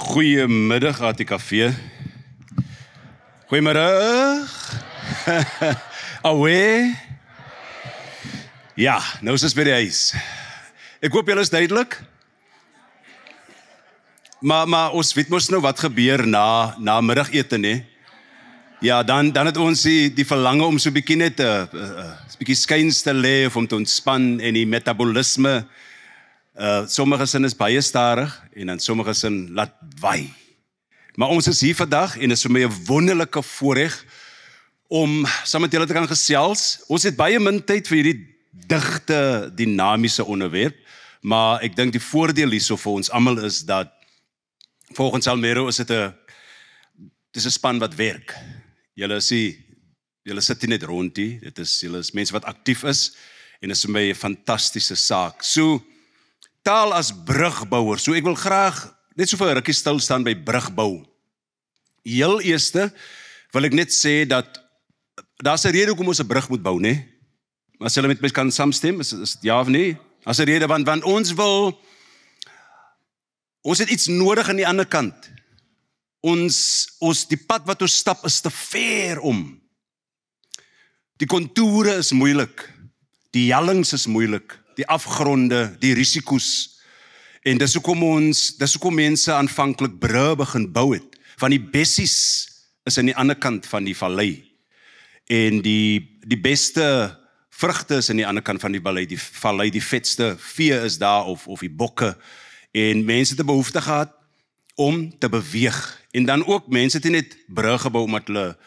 Goeiemiddag, ATKV. Goeiemiddag. Awe. Ja, nou is ons by die huis. Ek hoop julle is duidelik. Maar ons weet mos nou wat gebeur na middagete, né? Ja, dan het ons die verlange om so 'n bietjie net 'n bietjie skuins te lê of om te ontspan en die metabolisme. Sommige sin is baie stadig en dan sommige sin laat waai. Maar ons is hier vandag en dit is vir my 'n wonderlike voorreg om saam met julle te kan gesels. Ons het baie min tyd vir hierdie digte, dinamiese onderwerp, maar ek dink die voordeel hierso vir ons almal is dat volgens Almero is dit 'n span wat werk. Julle sit hier net rond hier. Julle is mense wat aktief is en dit is vir my 'n fantastiese saak. So taal as brugbouer. So ek wil graag net so vir 'n rukkie stil staan by brugbou. Heel eerste wil ek net sê dat daar's 'n rede hoekom ons 'n brug moet bou, né? As julle met my kan saamstem, is dit ja of nee? As 'n rede want ons het iets nodig aan die ander kant. Die pad wat ons stap is te ver om. Die kontoure is moeilik. Die jallings is moeilik. Die afgronde, die risiko's. En dis hoekom mense aanvanklik brûe begin bou het. Van die bessies is aan die ander kant van die vallei. En die beste vrugte is aan die ander kant van die vallei, die vetste vee is daar of die bokke. En mense het 'n behoefte gehad om te beweeg. En dan ook mense het nie net brûe gebou omdat hulle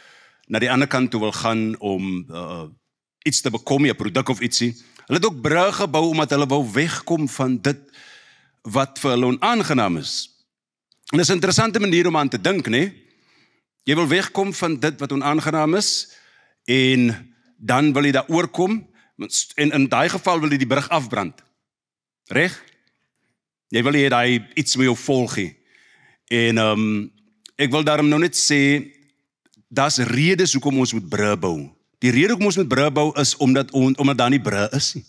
na die ander kant toe wil gaan om iets te bekom, 'n produk of ietsie. Hulle het ook brûe gebou omdat hulle wou wegkom van dit wat vir hulle onaangenaam is. En dis 'n interessante manier om aan te dink, né? Jy wil wegkom van dit wat onaangenaam is en dan wil jy daar oorkom en in daai geval wil jy die brug afbrand. Reg? Jy wil hê daai iets met jou volg. En ek wil daarom nou net sê daar's redes hoekom ons moet brûe bou. Die rede hoekom ons met brûe bou is omdat daar nie brûe is nie.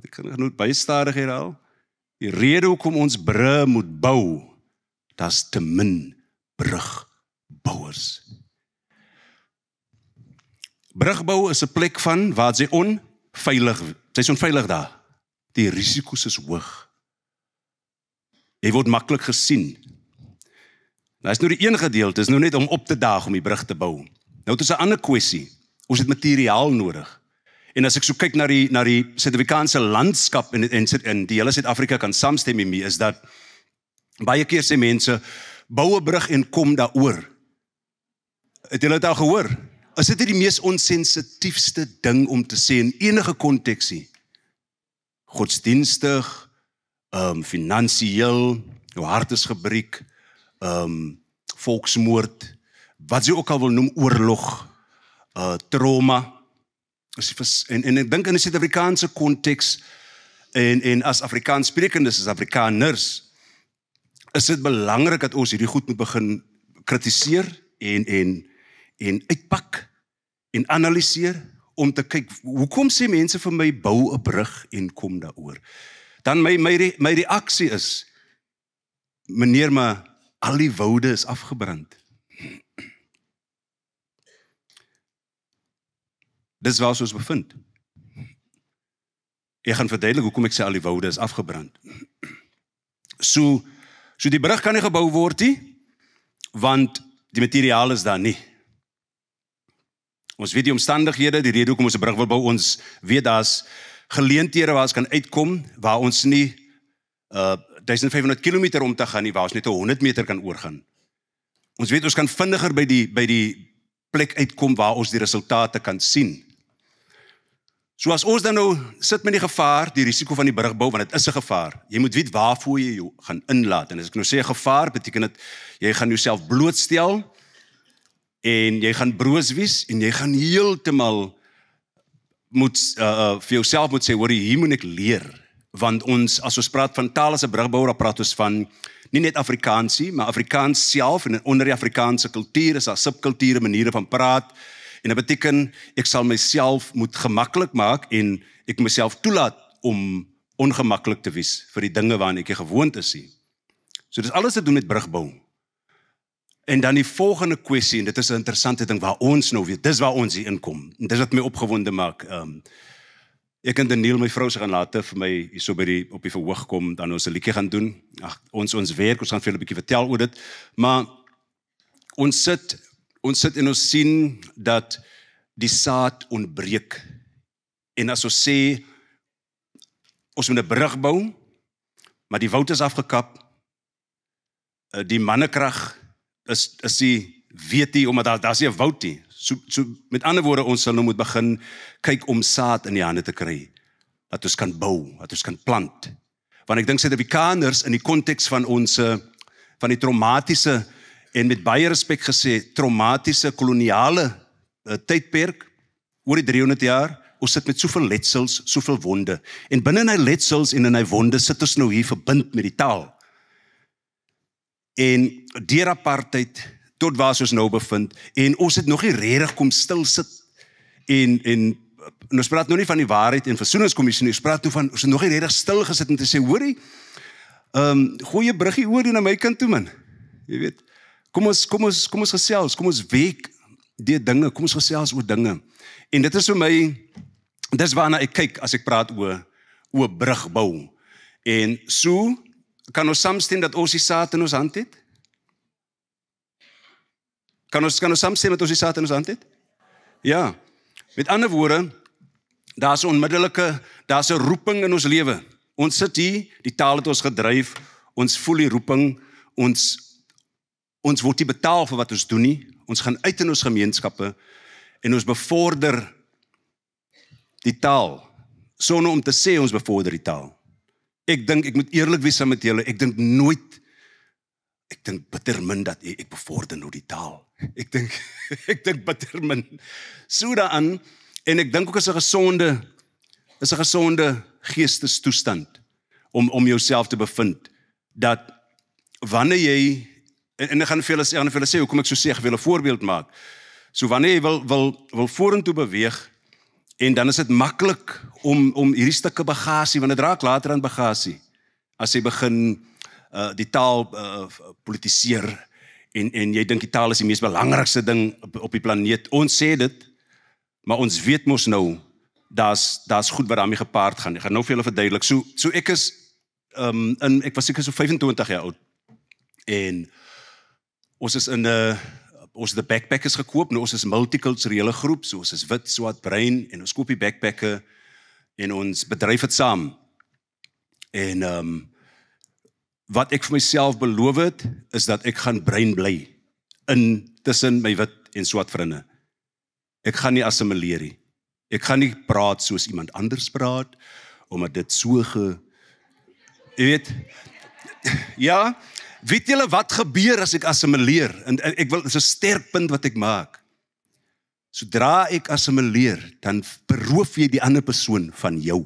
Ek kan genoeg baie stadig herhaal. Die rede hoekom ons brûe moet bou, daar's te min brugbouers. Brugbou is 'n plek van waar sy is onveilig daar. Die risiko's is hoog. Jy word maklik gesien. Nou is nou die een gedeelte, is nou net om op te daag om die brug te bou. Nou het ons 'n ander kwessie. Ons het materiaal nodig. En as ek so kyk na die Suid-Afrikaanse landskap en die hele Suid-Afrika kan saamstem met my, is dat baie keer sê mense, bou 'n brug en kom daaroor. Het julle dit al gehoor? Is dit die mees onsensitiefste ding om te sê in enige konteksie? Godsdienstig, finansiëel, jou hart is gebreek, volksmoord, wat jy ook al wil noem, oorlog, trauma. En ek dink in die Suid-Afrikaanse konteks en as Afrikaans sprekendes, as Afrikaners, is dit belangrik dat ons hierdie goed moet begin kritiseer en uitpak en analiseer om te kyk, hoekom sê mense vir my bou 'n brug en kom daaroor? Dan my reaksie is, meneer, maar al die woude is afgebrand. Dis waar ons bevind. Ek gaan verduidelik hoekom ek sê al die woude is afgebrand. So die brug kan nie gebou word nie, want die materiaal is daar nie. Ons weet die omstandighede, die rede hoekom ons 'n brug wil bou, ons weet daar's geleenthede waar ons kan uitkom, waar ons nie 1500 km om te gaan nie, waar ons net 100 meter kan oorgaan. Ons weet ons kan vinniger by die plek uitkom waar ons die resultate kan sien. So as ons dan nou sit met die gevaar, die risiko van die brugbou, want dit is 'n gevaar. Jy moet weet waarvoor jy jou gaan inlaat. En as ek nou sê 'n gevaar, beteken dit jy gaan jouself blootstel en jy gaan broos wees en jy gaan heeltemal vir jouself moet sê, hoor, hier moet ek leer. Want as ons praat van taal as 'n brugbouer, dan praat ons van nie net Afrikaansie, maar Afrikaans self en onder die Afrikaanse kultuur is daar subkulture, maniere van praat. En dit beteken ek sal myself moet gemaklik maak en ek myself toelaat om ongemaklik te wees vir die dinge waaraan ek gewoond is nie. So dis alles te doen met brugbou. En dan die volgende kwessie, en dit is 'n interessante ding waar ons nou weet, dis waar ons hier inkom. En dis wat my opgewonde maak. Ek en Daniel, my vrou, se gaan later vir my hier so op die verhoog kom, dan ons 'n liedjie gaan doen. Ag, ons werk, ons gaan vir julle 'n bietjie vertel oor dit. Maar ons sit en ons sien dat die saad ontbreek. En as ons sê, ons moet 'n brug bou, maar die woud is afgekap, die mannekrag is die weet nie, omdat daar's nie 'n woud nie. So met ander woorde, ons sal nou moet begin kyk om saad in die hande te kry, dat ons kan bou, dat ons kan plant. Want ek dink Suid-Afrikaners in die konteks van van die traumatiese, en met baie respek gesê, traumatiese koloniale tydperk, oor die 300 jaar, ons sit met soveel letsels, soveel wonde. En binne in hy letsels en in hy wonde sit ons nou hier verbind met die taal. En deur apartheid, tot waar ons nou bevind, en ons het nog nie regtig kom stil sit, en ons praat nou nie van die waarheid en versoeningskommissie nie, ons praat nou van, ons het nog nie regtig stil gesit en te sê, hoorie, goeie bruggie oor die na my kant toe, man. Jy weet, kom ons gesels, kom ons week die dinge, kom ons gesels oor dinge. En dit is vir my, dis waarna ek kyk as ek praat oor brugbou. En so kan ons saamstem dat ons die saad in ons hand het? Kan ons saamstem dat ons die saad in ons hand het? Ja. Met ander woorde, daar's 'n onmiddellike, daar's 'n roeping in ons lewe. Ons sit hier, die taal het ons gedryf, ons voel die roeping, ons word nie betaal vir wat ons doen nie, ons gaan uit in ons gemeenskappe, en ons bevorder die taal, sonder om te sê ons bevorder die taal. Ek dink, ek moet eerlik wees met julle, ek dink bitter min dat ek bevorder nou die taal. Ek dink bitter min. So daaraan, en ek dink ook is 'n gesonde geestestoestand om jouself te bevind, dat wanneer jy, en ek gaan vir julle sê, hoekom ek so sê, ek wil 'n voorbeeld maak. So wanneer jy wil vorentoe beweeg, en dan is dit maklik om hierdie stukke bagasie, want dit raak later aan bagasie, as jy begin die taal politiseer, en jy dink die taal is die mees belangrikste ding op die planeet. Ons sê dit, maar ons weet mos nou, daar's goed wat daarmee gepaard gaan. Ek gaan nou vir julle verduidelik. So ek is, ek was seker so 25 jaar oud, en ons is ons het die backpackers gekoop, nou ons is multiculturele groep, so ons is wit, swart, bruin, en ons koop die backpacker, en ons bedryf het saam. En wat ek vir myself beloof het, is dat ek gaan bruin bly, tussen my wit en swart vriende. Ek gaan nie assimileer nie. Ek gaan nie praat soos iemand anders praat, omdat dit so jy weet, ja, weet julle wat gebeur as ek assimileer? En ek wil, dit is 'n sterk punt wat ek maak. Sodra ek assimileer, dan beroof jy die ander persoon van jou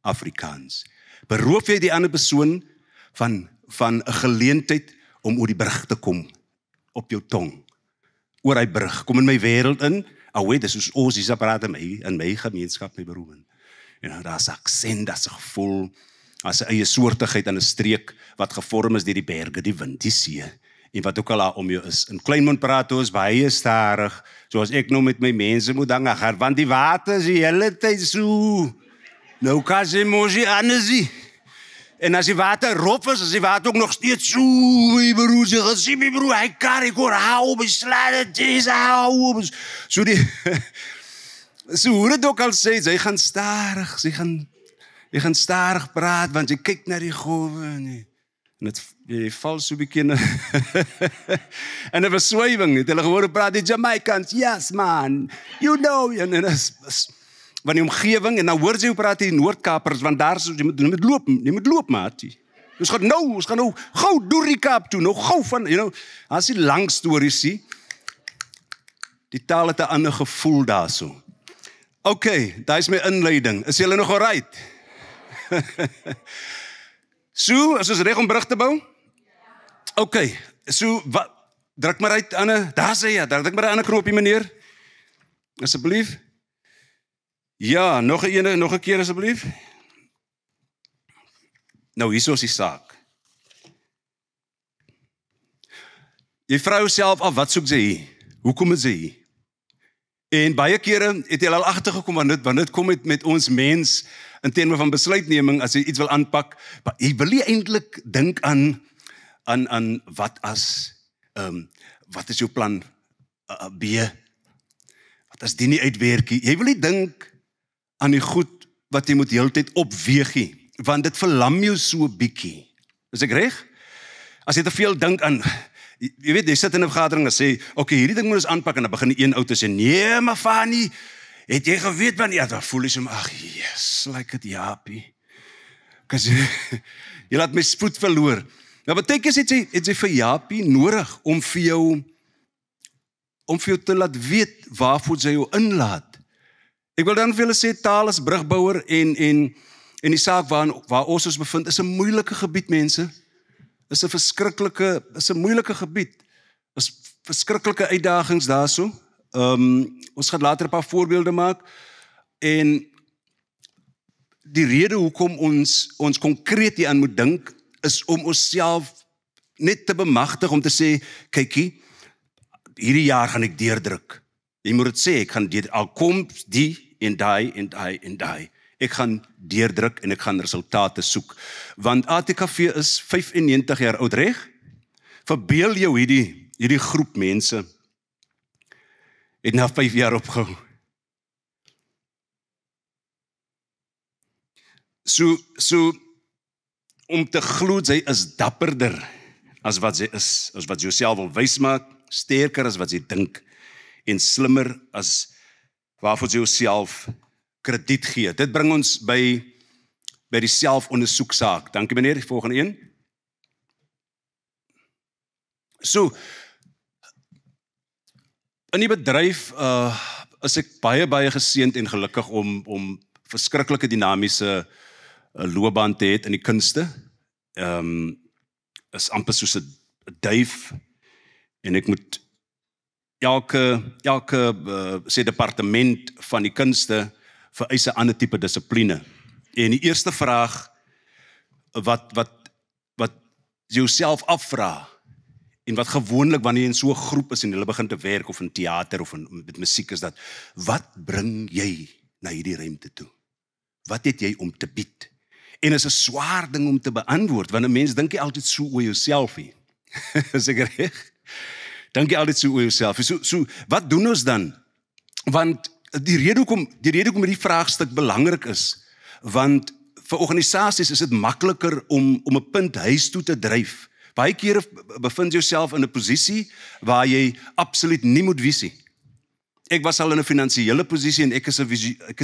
Afrikaans. Beroof jy die ander persoon van 'n geleentheid om oor die brug te kom, op jou tong, oor hy brug, kom in my wêreld in, dis soos ons hier praat in my gemeenskap, my broer. En daar's aksent, daar's 'n gevoel, as 'n eie soortigheid aan 'n streek wat gevorm is deur die berge, die wind, die see en wat ook al daar om jou is. In Kleinmond praat ons baie stadig, soos ek nou met my mense moet gaan, want die water is die hele tyd so. Nou kan jy mos nie anders nie. En as die water rof is die water ook nog steeds so, my broer, jy gaan sien my broer, hy kan ek hoor, hou, beslaan dit, hou. So so hoe dit ook al sê, sy gaan stadig, jy gaan stadig praat, want jy kyk na die golwe, en jy val so 'n bietjie in en 'n verswywing, het hulle gehoor praat die Jamaicans, yes man, you know, en van die omgewing, en dan hoor jy hoe praat die Noord-Kapers, want daar jy moet loop, maatie. Ons gaan nou, gou deur die Kaap toe, nou gou van, as die lang stories sien, die taal het 'n ander gevoel daarso. Okay, daar is my inleiding. Is julle nog alright? So, is ons reg om brug te bou? Okay, so, druk maar uit, Anne, daar sê jy, druk maar 'n ander knoppie, meneer. Asseblief. Ja, nog 'n keer asseblief. Nou hier is die saak. Jy vra jouself af, wat soek sy hier? Hoekom is sy hier? En baie kere het jy al agtergekom wanneer dit kom met ons mens in terme van besluitneming as jy iets wil aanpak, maar jy wil nie eintlik dink aan wat is jou plan B? Wat as die nie uitwerk nie? Jy wil nie dink aan die goed wat jy moet heeltyd opweeg nie, want dit verlam jou so bietjie. Is ek reg? As jy te veel dink aan jy weet, jy sit in 'n vergadering en sê, okay, hierdie ding moet ons aanpak en dan begin die een ou te sê, nee, maar Fanny, het jy geweet wanneer? Ja, dan voel jy so, ag, yes, like dit Japie. Because jy laat my spoed verloor. Nou beteken het sy vir Japie nodig om vir jou te laat weet waarvoor sy jou inlaat. Ek wil dan vir julle sê, taal as brugbouer en die saak waar ons bevind is 'n moeilike gebied, mense. Is 'n moeilike gebied. Is verskriklike uitdagings daarso. Ons gaan later 'n paar voorbeelde maak. En die rede hoekom ons konkreet hieraan moet dink, is om onsself net te bemagtig om te sê, kykie, hierdie jaar gaan ek deurdruk. Jy moet dit sê, ek gaan deurdruk. Al kom die en die. Ek gaan deurdruk en ek gaan resultate soek. Want ATKV is 95 jaar oud, reg? Verbeel jou hierdie groep mense het na 5 jaar opgehou. So om te glo sy is dapperder as wat sy is, as wat jy jouself wil wys maak, sterker as wat jy dink en slimmer as waarvoor jy jouself krediet gee. Dit bring ons by die selfondersoeksaak. Dankie meneer, die volgende een. So, in die bedryf is ek baie geseënd en gelukkig om verskriklike dinamiese loopbaan te hê in die kunste. Is amper soos 'n duif en ek moet elke sê departement van die kunste vereis 'n ander tipe dissipline. En die eerste vraag wat jouself afvra en wat gewoonlik wanneer jy in so 'n groep is en hulle begin te werk of in teater of met musiek is dat, wat bring jy na hierdie ruimte toe? Wat het jy om te bied? En is 'n swaar ding om te beantwoord, want 'n mens dink jy altyd so oor jouself nie. Is ek reg? Dink jy altyd so oor jouself. So wat doen ons dan? Want die rede hoekom hierdie vraagstuk belangrik is, want vir organisasies is dit makliker om 'n punt huis toe te dryf. Baie kere bevind jouself in 'n posisie waar jy absoluut nie moet wees nie. Ek was al in 'n finansiële posisie en ek is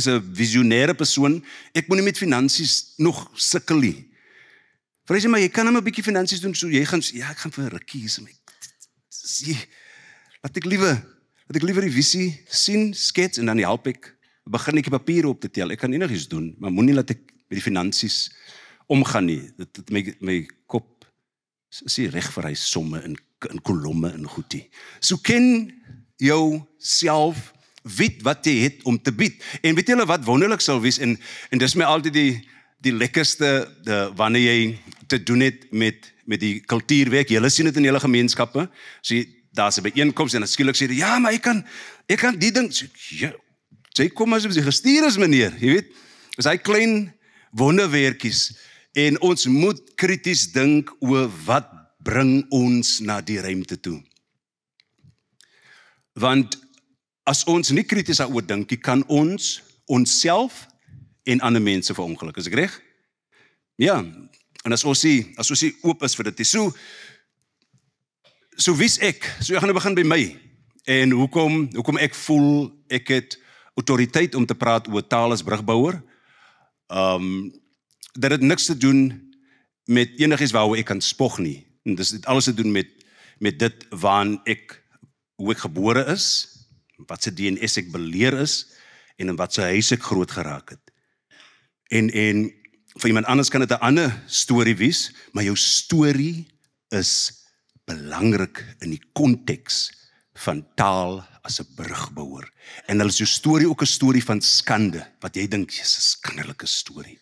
'n visionêre persoon. Ek moet nie met finansies nog sukkel nie. Vrees jy maar jy kan net 'n bietjie finansies doen, so jy gaan ek gaan vir 'n rukkie hier. Laat ek liewer die visie sien, skets en dan help ek. Begin ek die papiere op te tel. Ek kan enigiets doen, maar moenie laat ek met die finansies omgaan nie. Dit my kop is nie reg vir hy somme in kolomme en goed nie. So ken jou self, weet wat jy het om te bied. En weet julle wat wonderlik sal wees, en dis my altyd die lekkerste wanneer jy te doen het met die kultuurwerk. Julle sien dit in julle gemeenskappe. So daar's 'n byeenkoms en dan skielik sê jy, ja, maar ek kan die ding. Ja, jy kom asof jy gestuur is, meneer. Jy weet, is hy klein wonderwerkies. En ons moet krities dink oor wat bring ons na die ruimte toe. Want as ons nie krities daaroor dink, kan ons onsself en ander mense verongeluk. Is ek reg? Ja, en as ons nie oop is vir dit. So wie's ek? So ek gaan nou begin by my. En hoekom ek voel ek het autoriteit om te praat oor taal as brugbouer? Dat het niks te doen met enigiets waaroor ek kan spog nie. En dis het alles te doen met dit hoe ek gebore is, wat se DNS ek beleer is, en in wat se huis ek groot geraak het. En vir iemand anders kan dit 'n ander storie wees, maar jou storie is belangrik in die konteks van taal as 'n brugbouer. En hulle is jou storie ook 'n storie van skande, wat jy dink, dis 'n skandelike storie.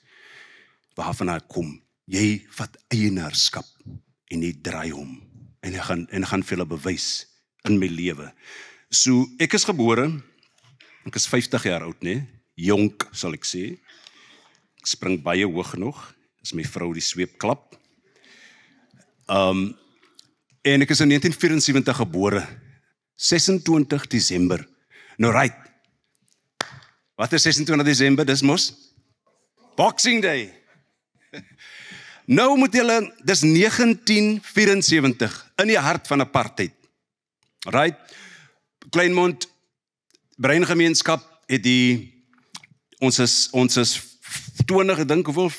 Waarvan hy kom. jy vat eienaarskap en jy draai hom en jy gaan vir hulle bewys in my lewe. So ek is gebore, ek is 50 jaar oud, nee, jonk sal ek sê. Ek spring baie hoog nog, as my vrou die sweep klap. En ek is in 1974 gebore, 26 Desember. Nou right, wat is 26 Desember, dis mos? Boxing Day. Nou moet julle, dis 1974, in die hart van apartheid. Right, Kleinmond, Breingemeenskap, het ons is 20, ek dink hoeveel,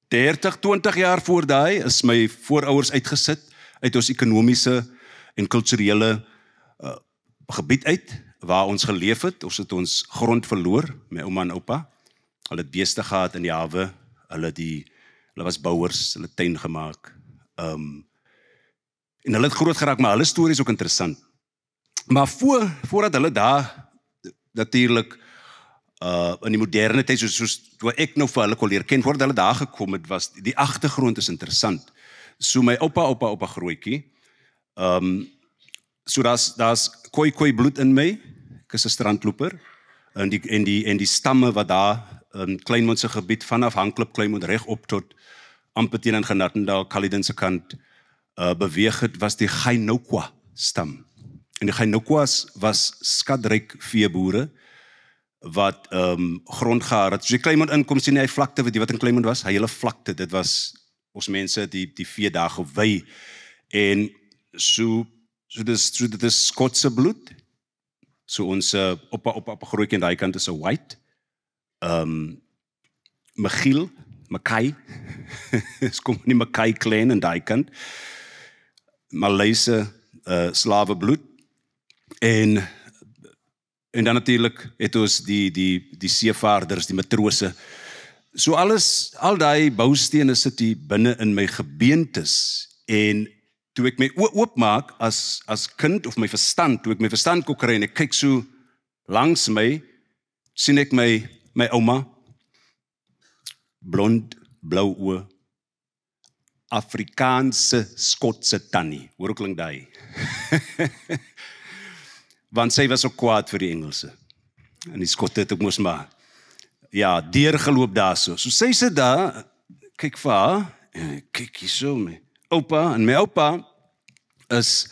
30, 20 jaar voor daai, is my voorouers uitgesit, uit ons ekonomiese en kulturele gebied uit, waar ons geleef het, ons het ons grond verloor, my ouma en oupa, hulle het beeste gehad in die hawe, hulle was bouers, hulle het tuin gemaak, en hulle het groot geraak, maar hulle storie is ook interessant. Maar voordat hulle daar, natuurlijk, in die moderne tyd, soos toe ek nou vir hulle kon leer ken, voordat hulle daar gekom het, was die agtergrond is interessant. So my oupa grootjie, so daar's koi bloed in my, ek is 'n strandloper, en die stamme wat daar in Kleinmond se gebied, vanaf Hanklip Kleinmond reg op tot amper teen in Genartendal, Caledon se kant, beweeg het, was die Gainokwa stam. En die Gainokwas was skatryk veeboere, wat grond gehad het. So die Kleinmond inkom, sien hy vlakte, weet jy wat in Kleinmond was? Hy hele vlakte, dit was ons mense die vee daar gewy. En so dit is Skotse bloed. So ons op grootjie aan daai kant is 'n white. Mackay. Dis kom nie Mackay clan aan daai kant. Malayse slawe bloed. En dan natuurlik het ons die seevaarders, die matrose. So al daai boustene sit hier binne in my gebeentes. En toe ek my oopmaak as kind of my verstand, toe ek my verstand kon kry en ek kyk so langs my, sien ek my ouma, blond, blou oë, Afrikaanse Skotse tannie. Hoor hoe klink daai? Want sy was ook kwaad vir die Engelse. En die Skotte het ook mos maar, ja, deurgeloop daar so. So sy sit daar, kyk vir haar, en kyk hier so, my oupa, en my oupa is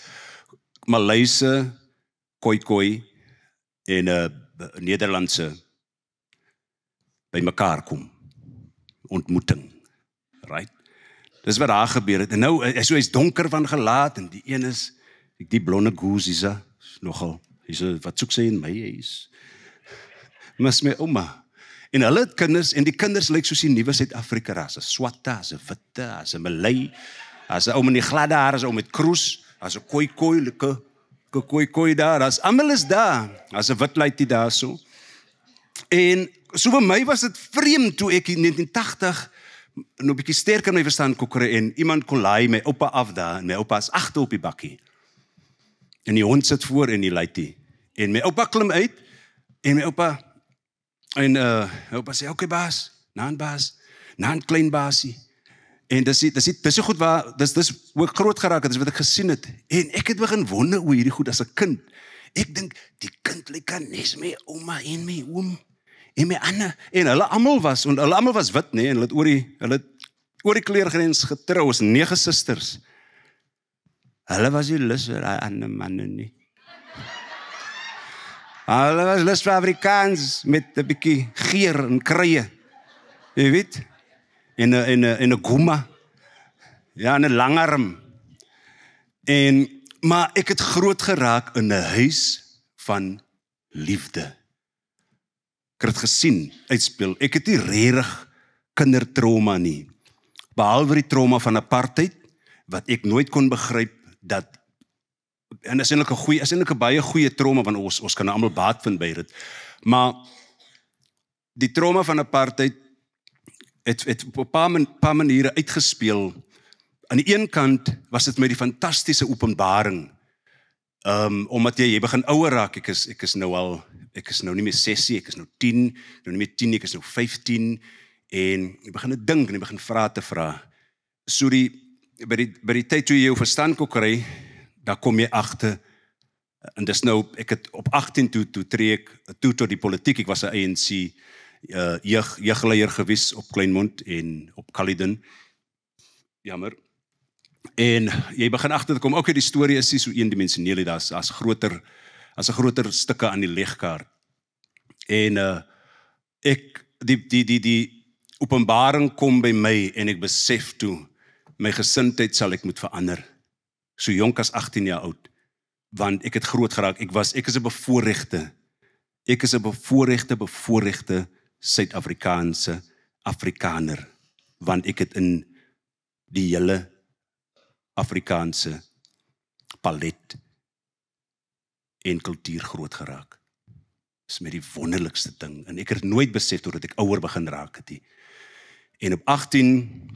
Malayse, koi, en Nederlandse by mekaar kom. Ontmoeting, right? Dis wat daar gebeur het, en nou, so hy's donker van gelaat, en die een is, die blonde goose is nogal, wat soek sy in my huis? Mis my ouma. En hulle het kinders, en die kinders lyk soos die nuwe Suid-Afrika ras, as swatte, as 'n witte, as 'n Malay, as 'n ou met die gladde haar, as 'n ou met kroes, as 'n koi daar, as almal is daar, as 'n wit luitie daar so. En so vir my was dit vreemd toe ek in 1980 nou 'n bietjie sterker my verstand kon kry en iemand kon laai my oupa af daar, en my oupa is agter op die bakkie. En die hond sit voor en die luitie. En my oupa klim uit, en my oupa sê, okay baas, naan klein baasie. En dis so goed waar, dis hoe ek groot geraak het, dis wat ek gesien het. En ek het begin wonder oor hierdie goed as 'n kind. Ek dink, die kind lyk aan nes my ouma en my oom, en my ander, en hulle almal was wit, nee, en hulle het oor die kleurgrens getrou, ons 9 susters. Hulle was nie lus vir daai ander manne nie. Hulle was lus vir Afrikaans, met 'n bietjie geur en krye, jy weet, en 'n goma, ja, en 'n langarm. Maar ek het groot geraak in 'n huis van liefde. Ek het gesien, uitspeel, ek het nie regtig kindertrauma nie, behalwe die trauma van apartheid, wat ek nooit kon begryp, dat, en is eintlik 'n baie goeie trauma, want ons kan almal baat vind by dit, maar die trauma van apartheid het op 'n paar maniere uitgespeel. Aan die een kant was dit my die fantastiese openbaring, omdat jy begin ouer raak, ek is nou nie meer 6, ek is nou 10, nou nie meer 10, ek is nou 15, en jy begin dink, en jy begin vrae te vra, so by die tyd toe jy jou verstand kon kry, daar kom jy agter, en dis nou, ek het op 18 toe tree ek toe tot die politiek, ek was 'n ANC jeugleier gewees op Kleinmond en op Caledon, jammer, en jy begin agter te kom, okay, die storie is nie so eendimensioneel, daar's 'n groter stukke aan die legkaart, en die openbaring kom by my, en ek besef toe, my gesindheid sal ek moet verander, so jonk as 18 jaar oud, want ek het groot geraak, ek is 'n bevoorregte Suid-Afrikaanse Afrikaner, want ek het in die hele Afrikaanse palet en kultuur groot geraak. Dis met die wonderlikste ding, en ek het nooit besef totdat ek ouer begin raak het. En op 18,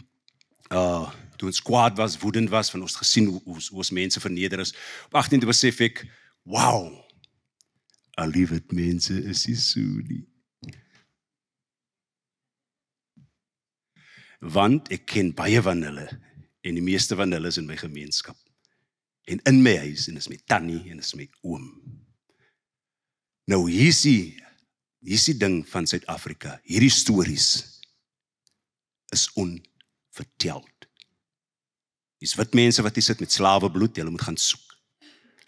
toe ons kwaad was, woedend was, van ons gesien hoe ons mense verneder is, op 18 toe besef ek, wow, al liefhet mense is nie so nie. Want ek ken baie van hulle, en die meeste van hulle is in my gemeenskap, en in my huis, en is my tannie, en is my oom. Nou hier is die ding van Suid-Afrika, hierdie stories is onverteld. Dis wit mense wat hier sit met slawebloed, hulle moet gaan soek,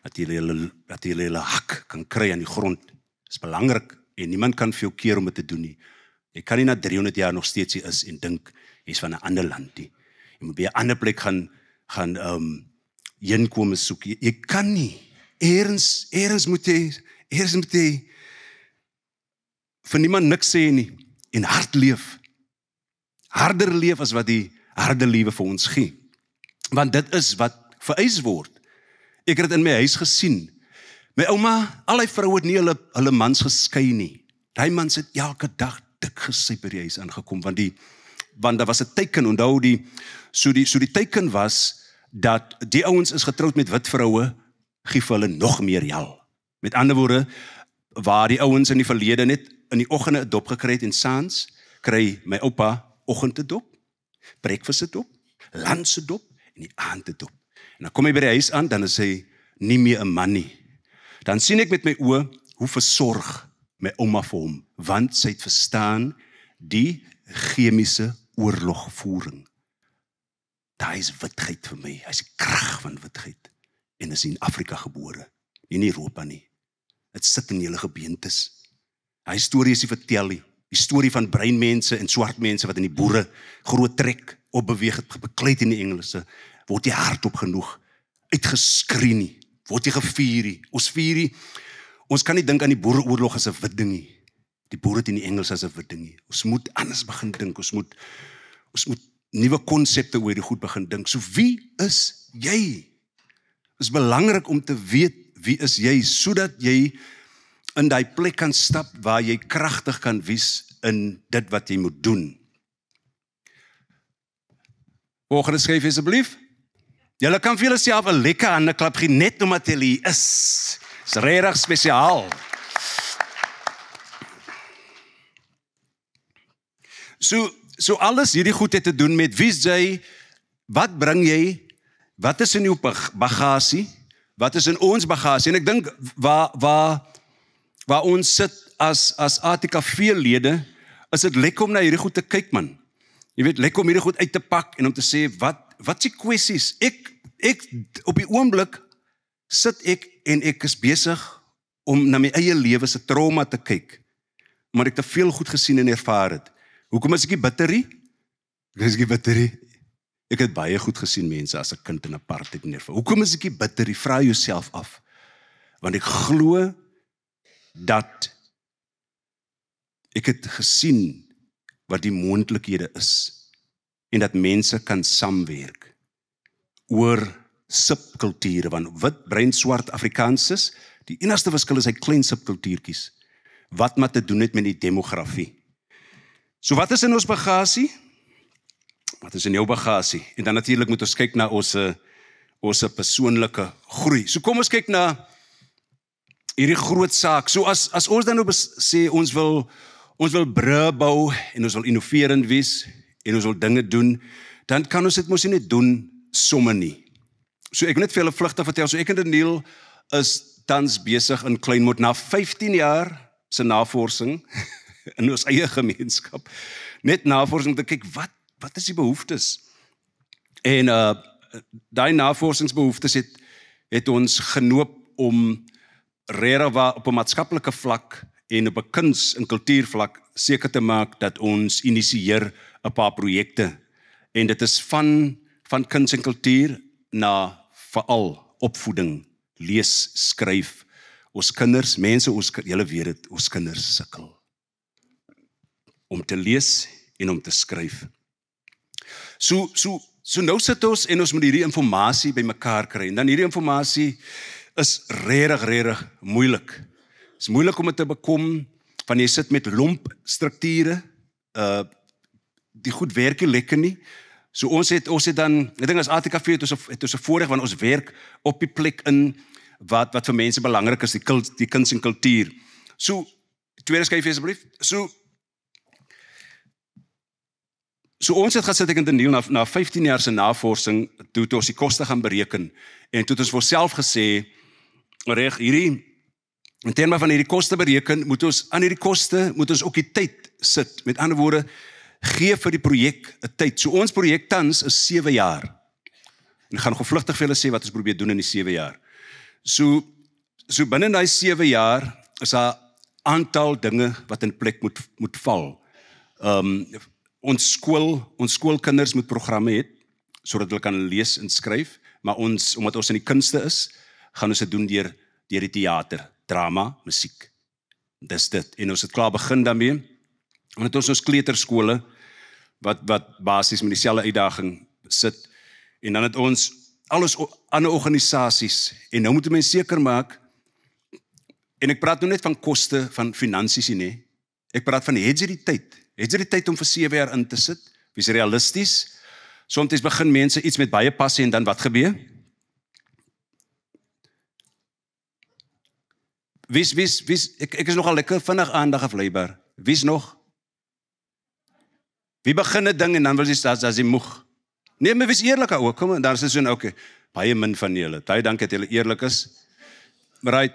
dat julle hulle hak kan kry aan die grond, is belangrik, en niemand kan vir jou keer om dit te doen nie. Jy kan nie na 300 jaar nog steeds hier is, en dink, jy is van 'n ander land nie. Jy moet by 'n ander plek gaan inkome soek, jy kan nie, eers moet jy vir niemand niks sê nie, en hard leef, harder leef as wat die harde lewe vir ons gee, want dit is wat vereis word. Ek het dit in my huis gesien, my ouma, al die vroue het nie hulle mans geskei nie, die mans het elke dag dik gesyp by die huis aangekom, want daar was 'n teken, onthou die teken was, dat die ouens is getroud met wit vroue, gee vir hulle nog meer jal. Met ander woorde, waar die ouens in die verlede net in die oggende 'n dop gekry het en saans, kry my oupa oggend 'n dop, breakfast 'n dop, lunch 'n dop, en die aand 'n dop. En dan kom hy by die huis aan, dan is hy nie meer 'n man nie. Dan sien ek met my oë, hoe versorg my ouma vir hom, want sy het verstaan die chemiese oorlogvoering. Daar is witheid vir my, hy is die krag van witheid, en is in Afrika gebore, nie in Europa nie. Het sit in julle gebeentes. Hy storie is die vertel, die storie van breinmense en swart mense wat in die boere groot trek, opbeweeg het, bekleed in die Engelse, word jy hardop genoeg, uitgeskree nie, word jy gevier nie, ons vier nie, ons kan nie dink aan die boereoorlog as 'n wit ding nie, die boere in die Engels as 'n wit ding nie, ons moet anders begin dink, ons moet nuwe konsepte oor die goed begin dink, so wie is jy? Is belangrik om te weet, wie is jy, sodat jy in die plek kan stap, waar jy kragtig kan wees in dit wat jy moet doen. Volgende skryf asseblief. Julle kan vir julleself 'n lekker hande klap gee, net omdat julle is. Is regtig spesiaal. So alles hierdie goed het te doen met wie jy, wat bring jy, wat is in jou bagasie, wat is in ons bagasie, en ek dink waar ons sit as ATKV-lede, is dit lekker om na hierdie goed te kyk, man. Jy weet, lekker om hierdie goed uit te pak, en om te sê, wat is die kwessies? Ek op die oomblik, sit ek, en ek is besig, om na my eie lewe se trauma te kyk, maar ek te veel goed gesien en ervaar het. Hoekom is ek nie bitterie? Ek het baie goed gesien mense as 'n kind in apartheid en ervaar. Hoekom is ek nie bitterie? Vra jouself af. Want ek glo dat ek het gesien wat die moontlikhede is en dat mense kan saamwerk oor subkulture, want wit, bruin, swart, Afrikaans is, die enigste verskil is hy klein subkultuurtjies, wat maar te doen het met die demografie. So wat is in ons bagasie? Wat is in jou bagasie? En dan natuurlik moet ons kyk na ons persoonlike groei. So kom ons kyk na hierdie groot saak. So as ons dan nou sê ons wil brûe bou en ons wil innoverend wees en ons wil dinge doen, dan kan ons dit mos nie net doen sommer nie. So ek wil net vir julle vlugtig vertel, so ek en Daniel is tans besig in Kleinmond na 15 jaar se navorsing in ons eie gemeenskap, net navorsing om te kyk, wat is die behoeftes? En daai navorsingsbehoeftes het ons genoop om regtig op 'n maatskaplike vlak en op 'n kuns- en kultuurvlak seker te maak dat ons initieer 'n paar projekte. En dit is van kuns en kultuur na veral opvoeding, lees, skryf. Ons kinders, julle weet dit, ons kinders sukkel om te lees en om te skryf. So nou sit ons en ons moet hierdie inligting bymekaar kry. En dan hierdie inligting is regtig moeilik. Dit is moeilik om dit te bekom, want jy sit met lomp strukture, die goed werk nie lekker nie. So ons het dan, ek dink as ATKV het ons 'n voordeel, want ons werk op die plek in wat vir mense belangrik is, die kuns en kultuur. So, tweede skryf asseblief. So ons het gesit ek en Daniel na 15 jaar se navorsing, toe het ons die koste gaan bereken, en toe het ons vir onsself gesê, reg, in terme van hierdie koste bereken, aan hierdie koste moet ons ook die tyd sit. Met ander woorde, gee vir die projek 'n tyd. So ons projek tans is 7 jaar. En ek gaan gou vlugtig vir julle sê wat ons probeer doen in die 7 jaar. So binne daai 7 jaar is daar aantal dinge wat in plek moet val. Ons skoolkinders moet programme hê sodat hulle kan lees en skryf, maar omdat ons in die kunste is, gaan ons dit doen deur die teater, drama, musiek. Dis dit. En ons het klaar begin daarmee. Want ons kleuterskole wat basies met dieselfde uitdaging sit, en dan het ons alles ander organisasies, en nou moet mense seker maak, en ek praat nou net van koste van finansies nie, ek praat van het jy die tyd om vir 7 jaar in te sit, wees realisties, soms begin mense iets met baie passie, en dan wat gebeur? Ek is nogal lekker vinnig aandag afleibaar, wie's nog? Wie begin 'n ding en dan wil jy as jy moeg? Nee, maar wees eerlik ook, kom en dan is dit so, okay, baie min van julle, baie dankie dat julle eerlik is. Right,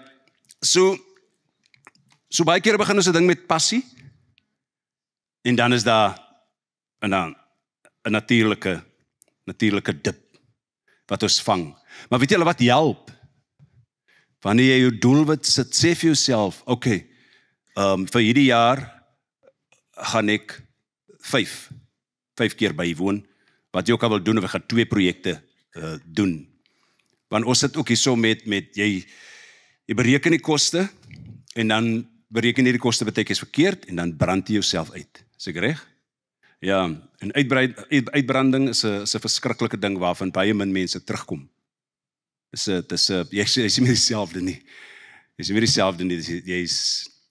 so baie kere begin ons 'n ding met passie, en dan is daar 'n natuurlike dip, wat ons vang. Maar weet julle wat help? Wanneer jy jou doelwit sit, sê vir jouself, okay, vir hierdie jaar gaan ek 5 keer bywoon, wat jy ook al wil doen, of ek gaan 2 projekte doen. Want ons sit ook hierso met jy bereken die koste, en dan bereken jy die koste baie keer verkeerd, en dan brand jy jouself uit. Is ek reg? Ja, en uitbranding is 'n verskriklike ding waarvan baie min mense terugkom. Jy is nie dieselfde nie.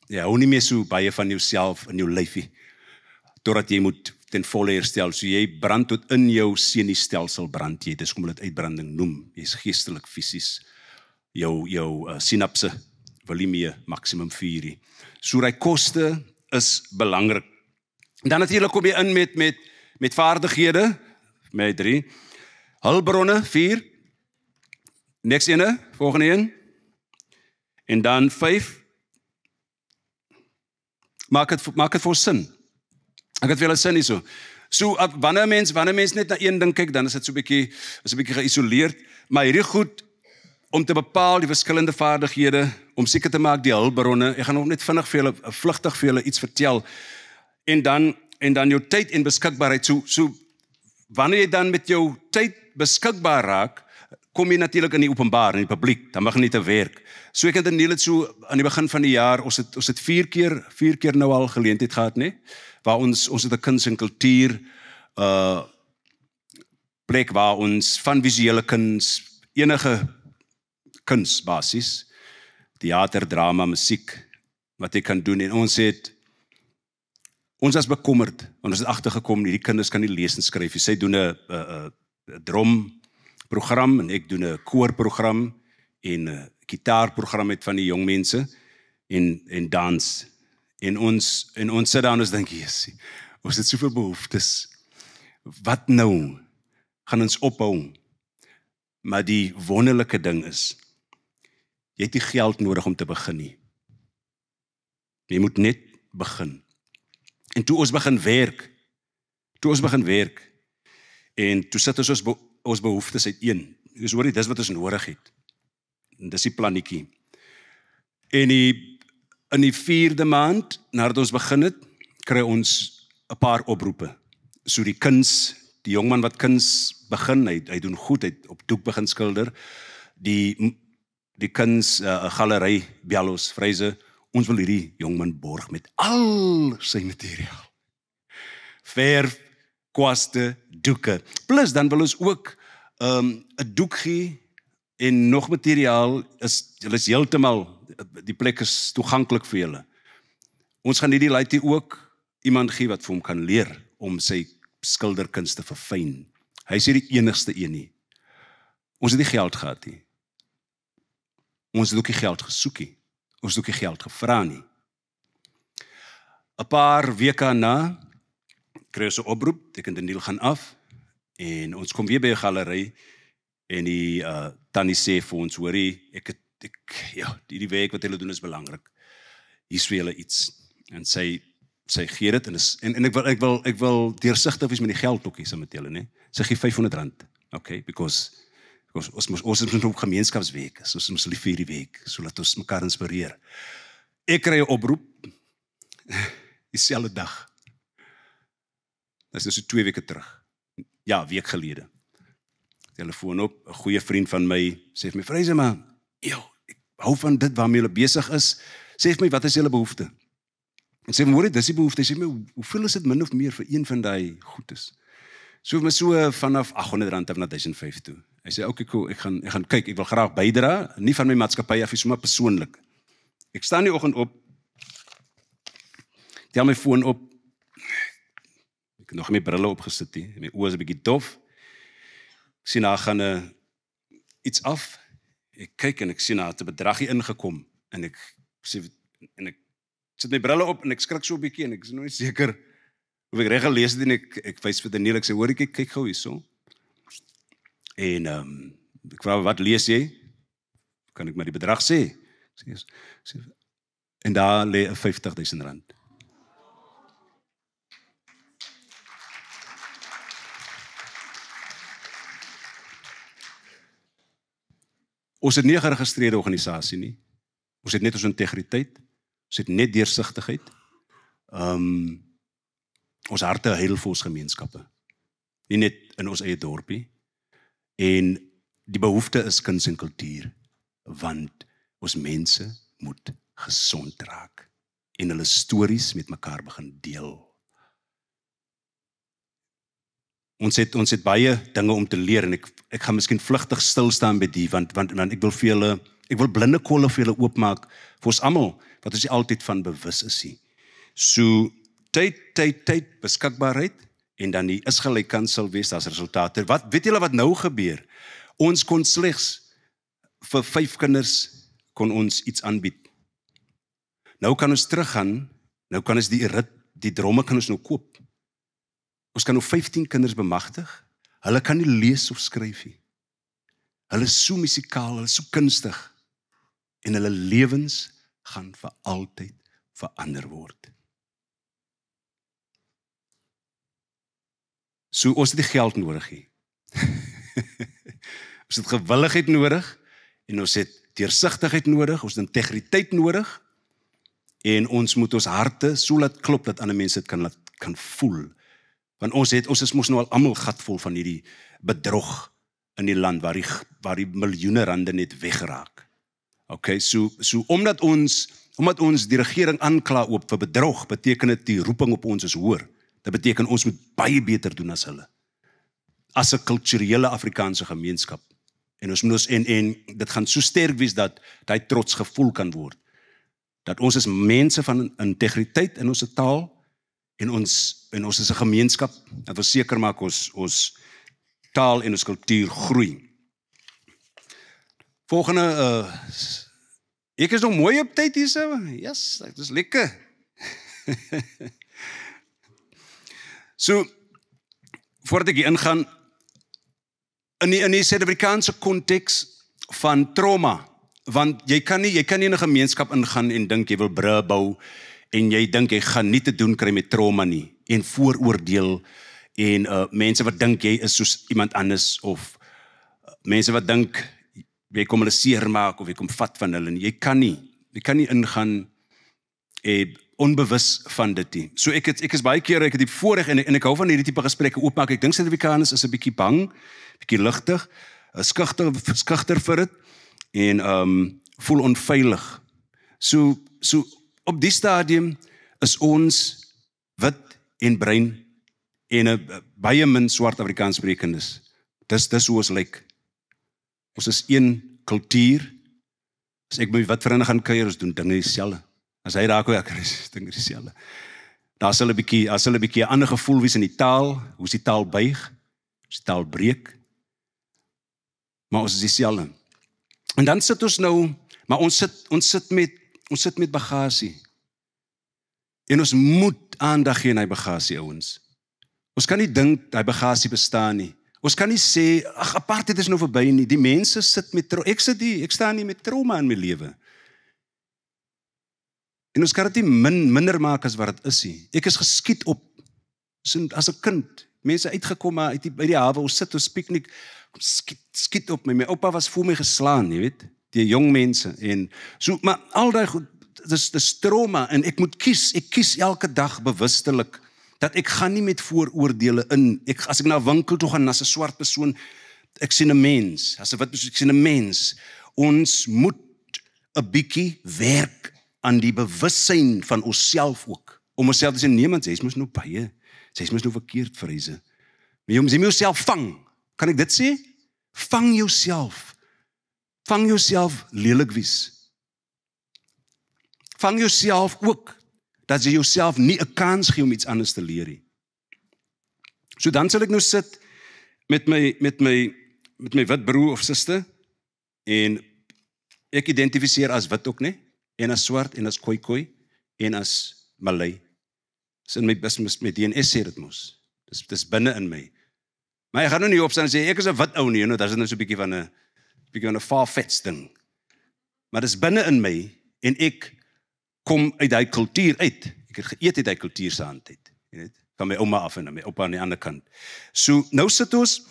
Jy hou nie meer so baie van jouself in jou lyfie, totdat jy moet ten volle herstel. So jy brand tot in jou senuistelsel brand jy. Dis kom dit uitbranding noem. Jy is geestelik, fisies. Jou sinapse wil nie meer maksimum vuur nie. So die koste is belangrik. En dan natuurlik kom jy in met vaardighede, met 3. Hulpbronne, 4. Next ene, volgende een. En dan 5. Maak het vir sin. Ek het vir julle sin hierso. So wanneer mens net na een ding kyk, dan is dit so 'n bietjie geïsoleerd, maar hierdie goed om te bepaal die verskillende vaardighede, om seker te maak die hulpbronne. Ek gaan nog net vlugtig vir julle iets vertel. En dan jou tyd en beskikbaarheid. So wanneer jy dan met jou tyd beskikbaar raak, kom jy natuurlik in die openbaar, in die publiek, dan begin jy te werk. So ek het Daniel het so aan die begin van die jaar, ons het 4 keer nou al geleentheid gehad, nee, waar ons het 'n kuns en kultuur plek waar ons van visuele kuns, enige kuns basis, theater, drama, musiek, wat jy kan doen, en ons was bekommerd, want ons het agtergekom, hierdie kinders kan nie lees en skryf, sy doen 'n dromprogram, en ek doen 'n koorprogram, en 'n gitaarprogram met van die jong mense, en dans, en ons sit daar en ons dink, ons het soveel behoeftes, wat nou? gaan ons ophou. Maar die wonderlike ding is, jy het nie geld nodig om te begin nie. Jy moet net begin. En toe ons begin werk, en toe sit ons behoeftes uiteen. Dus hoor jy, dis wat ons nodig het. En dis die plannetjie. En in die 4de maand, nadat ons begin het, kry ons 'n paar oproepe. So die jongman wat kuns begin, hy doen goed, hy het op doek begin skilder. Die kunsgalery Bellos Vryse, ons wil hierdie jongman borg met al sy materiaal. Verf, kwaste, doeke. Plus dan wil ons ook 'n doek gee en nog materiaal, julle is heeltemal, die plek is toeganklik vir julle. Ons gaan hierdie laaitie ook iemand gee wat vir hom kan leer om sy skilderkuns te verfyn. Hy is nie die enigste een nie. Ons het nie geld gehad nie. Ons het ook nie geld gesoek nie. Ons het ook nie geld gevra nie. 'n Paar weke na kry ons 'n oproep, ek en Daniel gaan af en ons kom weer by 'n galery en die tannie sê vir ons, hoorie, die werk wat hulle doen is belangrik. Hier is vir julle iets. En sy gee dit en ek wil deursigtig wees met die geldblokkies met julle, né? Sy gee R500. Okay, because ons moet op gemeenskapsweek, ons moet lief vir die week, so laat ons mekaar inspireer. Ek kry 'n oproep dieselfde dag. Dit is so 2 weke terug. Ja, week gelede. Telefoon op, 'n goeie vriend van my sê vir my, Vryse maar, ek hou van dit waarmee julle besig is. Sê vir my, wat is julle behoefte? En sê, hoor jy, dis die behoefte. Sê my, hoeveel is dit min of meer vir een van die goedes? So vanaf R800 af na 1005 toe. Hy sê, okay, cool, ek gaan kyk, ek wil graag bydra, nie van my maatskappy af, maar persoonlik. Ek staan die oggend op, tel my foon op, ek het nog my brille opgesit, my oë is 'n bietjie dof, ek sien daar gaan iets af, ek kyk en ek sien daar het 'n bedragie ingekom, en ek sit my brille op, en ek skrik so 'n bietjie, en ek is nooit seker, of ek reg gelees het, en ek wys vir Daniel, ek sê, hoor ek kyk gou hierso, en ek vra, wat lees jy? Kan ek maar die bedrag sê? En daar lê R50.000. Ons het nie 'n geregistreerde organisasie nie. Ons het net ons integriteit. Ons het net deursigtigheid. Ons harte huil vir ons gemeenskappe. Nie net in ons eie dorpie. En die behoefte is kuns en kultuur. Want ons mense moet gesond raak. En hulle stories met mekaar begin deel. Ons het baie dinge om te leer en ek gaan miskien vlugtig stil staan by die want ek wil blinde kolle vir julle oopmaak vir ons almal wat ons nie altyd van bewus is nie. So tyd beskikbaarheid en dan die is gelykant sal wees as resultate. Weet julle wat nou gebeur? Ons kon slegs vir 5 kinders kon ons iets aanbied. Nou kan ons teruggaan, nou kan ons die dromme kan ons nou koop. Ons kan nou 15 kinders bemagtig. Hulle kan nie lees of skryf nie. Hulle is so musikaal, hulle is so kunstig. En hulle lewens gaan vir altyd verander word. So ons het die geld nodig nie. Ons het gewilligheid nodig en ons het deursigtigheid nodig, ons het integriteit nodig en ons moet ons harte so laat klop dat ander mense dit kan voel. Want ons is mos nou al almal gatvol van hierdie bedrog in die land waar die miljoene rande net wegraak. Okay, so omdat ons die regering aankla op vir bedrog, beteken dit die roeping op ons is hoër. Dit beteken ons moet baie beter doen as hulle. As 'n kulturele Afrikaanse gemeenskap. En dit gaan so sterk wees dat daai trots gevoel kan word. Dat ons is mense van integriteit in ons taal en ons is 'n gemeenskap dat ons seker maak ons taal en ons kultuur groei. Volgende, ek is nog mooi op tyd hier so. Yes, dit is lekker. So, voordat ek hier ingaan, in die Suid-Afrikaanse konteks van trauma, want jy kan nie in 'n gemeenskap ingaan en dink jy wil brûe bou en jy dink jy gaan nie te doen kry met trauma nie en vooroordeel en mense wat dink jy is soos iemand anders of mense wat dink jy kom hulle seermaak of jy kom vat van hulle en jy kan nie ingaan onbewus van dit nie. So ek is baie keer, ek het die voorreg en ek hou van hierdie tipe gesprekke oopmaak. Ek dink Suid-Afrikaners is 'n bietjie bang, bietjie ligtig, skugter vir dit en voel onveilig. So op die stadium is ons wit en bruin en 'n baie min swart Afrikaans sprekendes. Dis hoe ons lyk. Ons is een kultuur. As ek met wat vriende gaan kuier, ons doen dinge dieselfde. As hy raak, ek is dinge dieselfde. Daar sal 'n bietjie 'n ander gevoel wees in die taal, hoe is die taal buig, hoe is die taal breek. Maar ons is dieselfde. En dan sit ons nou, maar ons sit met bagasie. En ons moet aandag gee aan hy bagasie, ouens. Ons kan nie dink hy bagasie bestaan nie. Ons kan nie sê, ag, apartheid is nou verby nie. Die mense sit met ek staan nie met trauma in my lewe. En ons kan dit nie minder maak as wat dit is nie. Ek is geskiet op as 'n kind. Mense uitgekom uit die hawe, ons sit ons piknik, skiet op my. My oupa was voor my geslaan, jy weet, die jong mense en so, maar al daai goed, dis trauma en ek moet kies. Ek kies elke dag bewustelik dat ek gaan nie met vooroordeele in. As ek na 'n winkel toe gaan as 'n swart persoon, ek sien 'n mens. As 'n wit persoon, ek sien 'n mens. Ons moet 'n bietjie werk aan die bewussyn van onsself ook. Om onsself te sê, niemand sê, jy moes nou baie, jy moes nou verkeerd vreise. Maar jy moet jouself vang. Kan ek dit sê? Vang jouself. Vang jouself lelik wees. Vang jouself ook, dat jy jouself nie 'n kans gee om iets anders te leer nie. So dan sal ek nou sit met my wit broer of suster en ek identifiseer as wit ook, né? En as swart en as Khoi en as Malay. Dis in my DNS sê dit mos. Dis binne in my. Maar ek gaan nou nie opstaan en sê ek is 'n wit ou nie, nou dis net so 'n bietjie van 'n far-fetched ding. Maar dis binne in my en ek kom uit daai kultuur uit. Ek het geëet uit daai kultuur se hand uit, jy weet, van my ouma af en my oupa aan die ander kant. So nou sit ons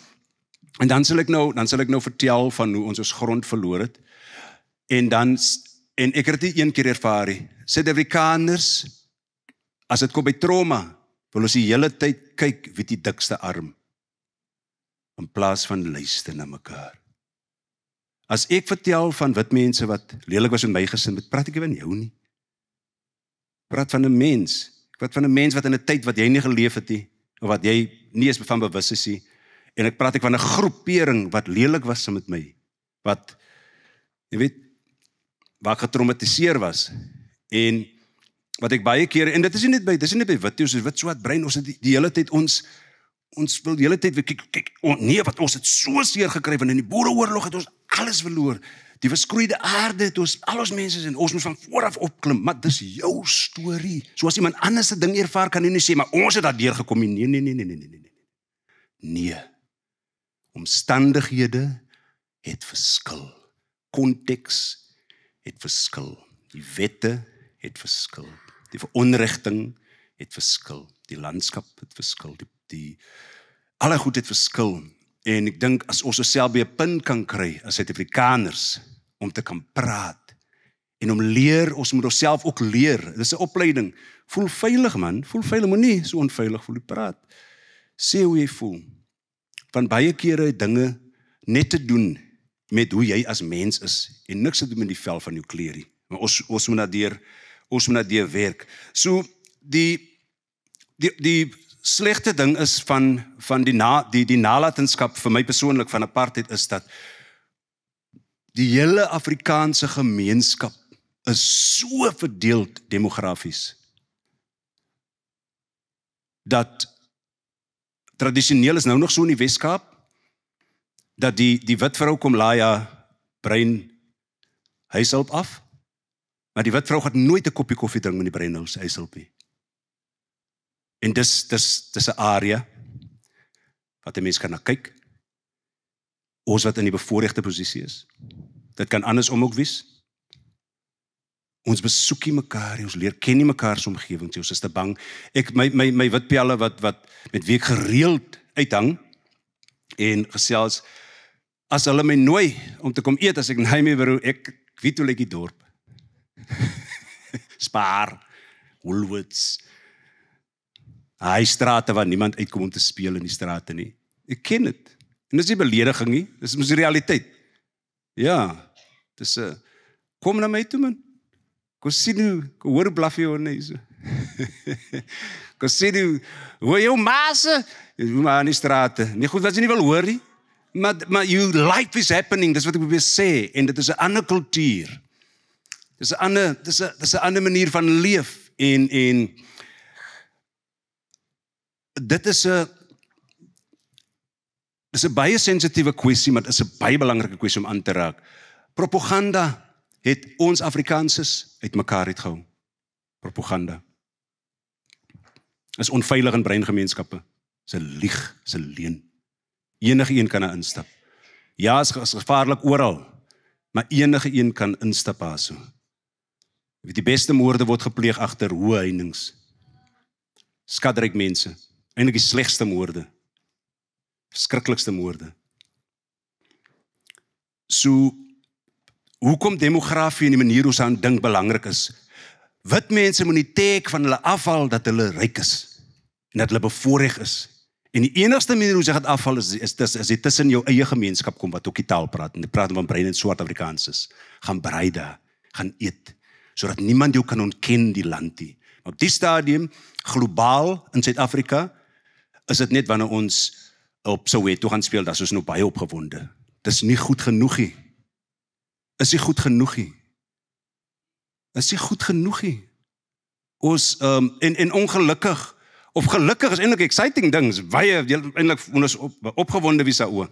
en dan sal ek nou vertel van hoe ons grond verloor het. En ek het dit een keer ervaar. Suid-Afrikaners, as dit kom by trauma, wil ons die hele tyd kyk wie die dikste arm, in plaas van luister na mekaar. As ek vertel van wit mense wat lelik was in my gesin, praat ek nie van jou nie. Praat van 'n mens. Ek praat van 'n mens wat in 'n tyd wat jy nie geleef het nie, of wat jy nie eens van bewus is nie. En ek praat van 'n groepering wat lelik was met my, wat, jy weet, wat getraumatiseer was. En wat ek baie kere, en dit is nie net by wit, ons is wit, swart, bruin, ons het die hele tyd ons wil die hele tyd kyk, nee, wat ons het so seer gekry, want in die boereoorlog het ons alles verloor. Die verskroeide aarde het ons, al ons mense en ons moet van vooraf opklim, maar dis jou storie. So as iemand anders 'n ding ervaar, kan jy nie sê, maar ons het daar deurgekom. Nee. Omstandighede het verskil. Konteks het verskil. Die wette het verskil. Die veronregting het verskil. Die landskap het verskil. Alle goed het verskil. En ek dink as ons osself by 'n punt kan kry as Suid-Afrikaners om te kan praat en om leer, ons moet onsself ook leer. Dis 'n opleiding. Voel veilig, man. Voel veilig, moenie so onveilig voel. Praat. Sê hoe jy voel. Want baie kere dinge net te doen met hoe jy as mens is en niks te doen met die vel van jou klere. Maar ons moet na deur werk. So die slegte ding is van die nalatenskap vir my persoonlik van apartheid is dat die hele Afrikaanse gemeenskap is so verdeeld demografies dat tradisioneel is nou nog so in die Weskaap dat die wit vrou kom laai haar bruin huishulp af, maar die wit vrou gaan nooit 'n koppie koffie drink met die bruin huishulp nie. En dis 'n area wat 'n mens kan na kyk. Ons wat in die bevoorregte posisie is. Dit kan andersom ook wees. Ons besoekie mekaar, ons leer ken nie mekaar se omgewing, ons is te bang. My witpelle wat met wie ek gereeld uithang en gesels, as hulle my nooi om te kom eet, as ek naai my broer, ek weet hoe lyk die dorp. Spar, Woolworths, strate waar niemand uitkom om te speel in die strate nie. Ek ken dit. En dis nie belediging nie, dis mos die realiteit. Ja, dis kom na my toe man. Kom sien hoe, hoor blaf jy honde hier. Kom sien hoe jou maase, maar in die strate. Nee goed, wat jy nie wil hoor nie. Maar your life is happening, dis wat ek probeer sê, en dit is 'n ander kultuur. Dis 'n ander manier van leef, en dit is 'n baie sensitiewe kwessie, maar dit is 'n baie belangrike kwessie om aan te raak. Propaganda het ons Afrikaners uit mekaar uitgehou. Propaganda is onveilig in breingemeenskappe. Is 'n lieg, is 'n leuen. Enige een kan instap. Ja, is gevaarlik oral, maar enige een kan instap daarso. Die beste moorde word gepleeg agter hoë heininge. Skatryk mense. Eintlik die slegste moorde. Skrikkelikste moorde. So, hoekom demografie en die manier hoe ons aan dink belangrik is? Wit mense moet die teken van hulle afhaal dat hulle ryk is en dat hulle bevoorreg is. En die enigste manier hoe sy gaan afval is dit tussen jou eie gemeenskap kom wat ook die taal praat. En die praat van brein en swart Afrikaans is. Gaan brei daar, gaan eet, sodat niemand jou kan ontken die land nie. Op die stadium, globaal in Suid-Afrika, is dit net wanneer ons op Soweto gaan speel, dat is ons nou baie opgewonde. Dis nie goed genoeg nie. Is nie goed genoeg nie. Is nie goed genoeg nie. Ons, en ongelukkig, of gelukkig is eintlik exciting dings, baie, eintlik ons opgewonde wie se oë.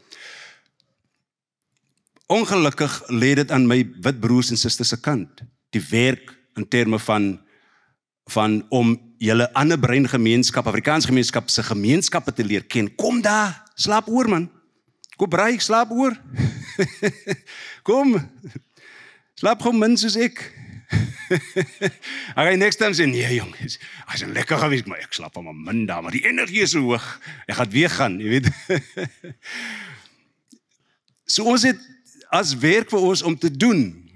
Ongelukkig lê dit aan my wit broers en susters se kant. Die werk in terme van om julle ander breingemeenskap, Afrikaanse gemeenskap se gemeenskappe te leer ken. Kom daar, slaap oor man. Kom brei, slaap oor. Kom. Slaap gewoon min soos ek. Hy next time sê, nee jong, hy is lekker geweest, maar ek slaap aan my min daar, maar die energie is so hoog, ek gaan weer gaan, jy weet. So ons het as werk vir ons om te doen,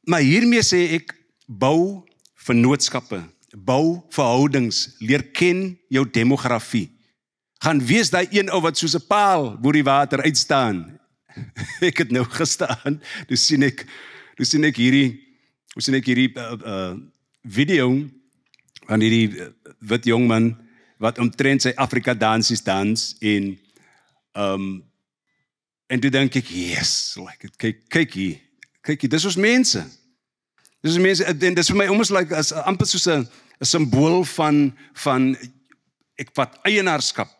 maar hiermee sê ek, bou vennootskappe, bou verhoudings, leer ken jou demografie, gaan wees daai een ou wat soos 'n paal bo die water uitstaan. Ek het nou gisteraan, toe sien ek hierdie video van hierdie wit jongman wat omtrent sy Afrika dansies dans en toe dink ek, yes, kyk hier, dis ons mense. Dis ons mense, en dis vir my almost like as amper soos 'n simbool van ek vat eienaarskap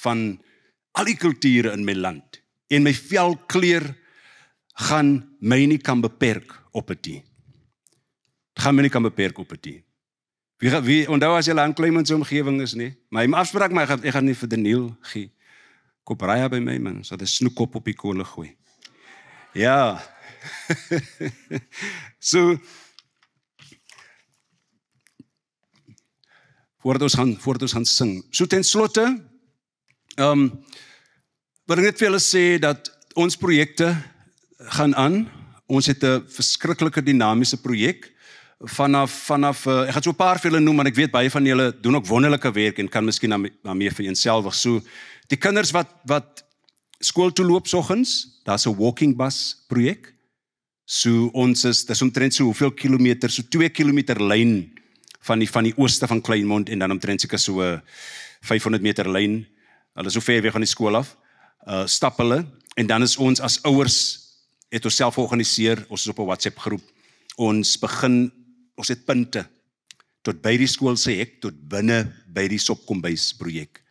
van al die kulture in my land. En my velkleur gaan my nie kan beperk op dit nie. Gaan my nie kan beperk op dit. Wie onthou as jy aan Kleinmans se omgewing is nie? Maar hy afspraak my ek gaan nie vir Daniel gee. Koop raai by my man, so 'n snoekkop op die kolle gooi. Ja. So voordat ons gaan sing. So ten slotte wil ek net vir julle sê dat ons projekte gaan aan. Ons het 'n verskriklike dinamiese projek vanaf ek gaan so 'n paar vir julle noem, maar ek weet baie van julle doen ook wonderlike werk en kan miskien daarmee vir eenselfig. So die kinders wat skool toe loop soggens, daar's 'n walking bus projek. So dis omtrent so hoeveel kilometer, so 2 kilometer lyn van die ooste van Kleinmond en dan omtrent seker so 500 meter lyn. Hulle is so ver weg van die skool af. Stap hulle en dan is ons as ouers het ons self georganiseer, ons is op 'n WhatsApp groep. Ons het punte tot by die skool se hek, tot binne by die Sopkombuis projek.